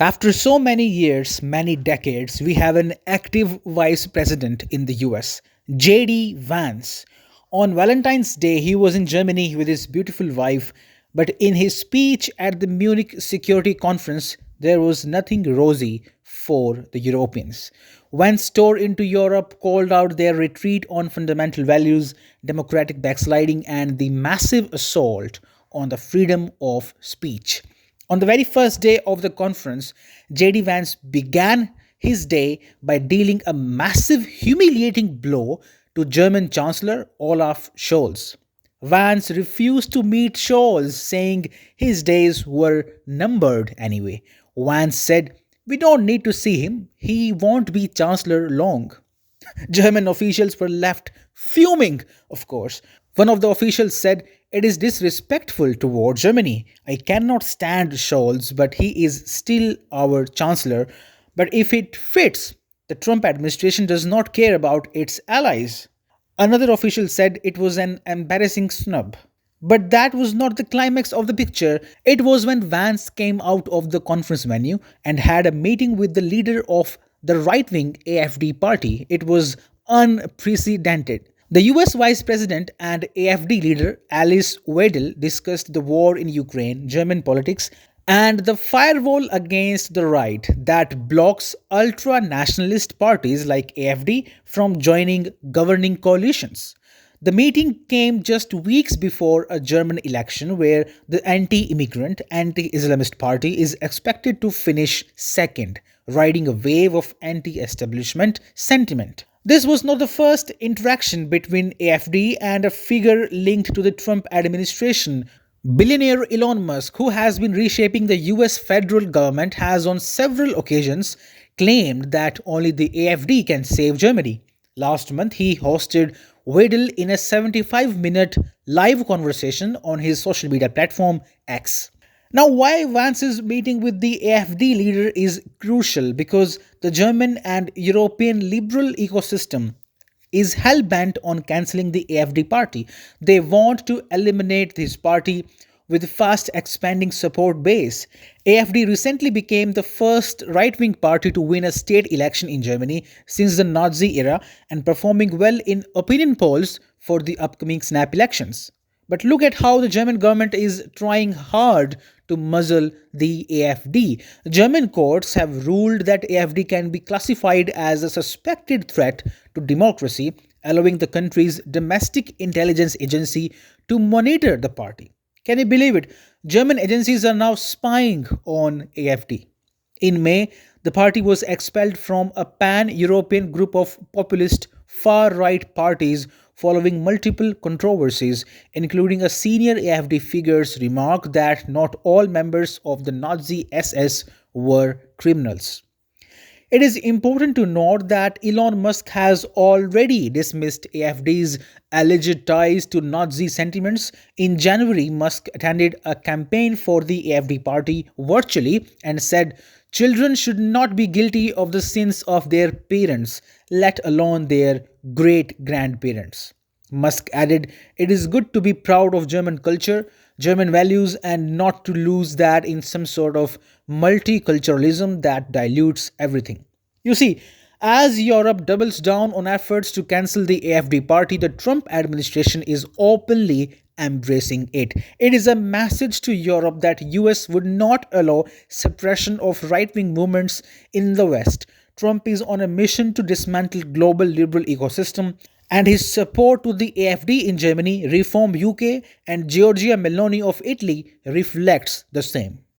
After so many years, many decades, we have an active vice president in the US, JD Vance. On Valentine's Day, he was in Germany with his beautiful wife, but in his speech at the Munich Security Conference, there was nothing rosy for the Europeans. Vance tore into Europe, called out their retreat on fundamental values, democratic backsliding, and the massive assault on the freedom of speech. On the very first day of the conference, JD Vance began his day by dealing a massive, humiliating blow to German Chancellor Olaf Scholz. Vance refused to meet Scholz, saying his days were numbered anyway. Vance said, "We don't need to see him, he won't be Chancellor long." German officials were left fuming, of course. One of the officials said, "It is disrespectful toward Germany. I cannot stand Scholz, but he is still our chancellor. But if it fits, the Trump administration does not care about its allies." Another official said it was an embarrassing snub. But that was not the climax of the picture. It was when Vance came out of the conference venue and had a meeting with the leader of the right wing AFD party. It was unprecedented. The US Vice President and AFD leader Alice Weidel discussed the war in Ukraine, German politics, and the firewall against the right that blocks ultra nationalist parties like AFD from joining governing coalitions. The meeting came just weeks before a German election where the anti immigrant, anti Islamist party is expected to finish second, riding a wave of anti establishment sentiment. This was not the first interaction between AFD and a figure linked to the Trump administration. Billionaire Elon Musk, who has been reshaping the US federal government, has on several occasions claimed that only the AFD can save Germany. Last month, he hosted Weidel in a 75-minute live conversation on his social media platform X. Now, why Vance's meeting with the AFD leader is crucial because the German and European liberal ecosystem is hell bent on cancelling the AFD party. They want to eliminate this party with fast expanding support base. AFD recently became the first right wing party to win a state election in Germany since the Nazi era and performing well in opinion polls for the upcoming snap elections. But look at how the German government is trying hard to muzzle the AFD. German courts have ruled that AFD can be classified as a suspected threat to democracy, allowing the country's domestic intelligence agency to monitor the party. Can you believe it? German agencies are now spying on AFD. In May, the party was expelled from a pan European group of populist far right parties following multiple controversies, including a senior AFD figure's remark that not all members of the Nazi SS were criminals. It is important to note that Elon Musk has already dismissed AFD's alleged ties to Nazi sentiments. In January, Musk attended a campaign for the AFD party virtually and said children should not be guilty of the sins of their parents, let alone their great grandparents. Musk added, "It is good to be proud of German culture, German values, and not to lose that in some sort of multiculturalism that dilutes everything." You see, as Europe doubles down on efforts to cancel the AFD party, the Trump administration is openly embracing it. It is a message to Europe that US would not allow suppression of right-wing movements in the West. Trump is on a mission to dismantle global liberal ecosystem and his support to the AFD in Germany, Reform UK and Giorgia Meloni of Italy reflects the same.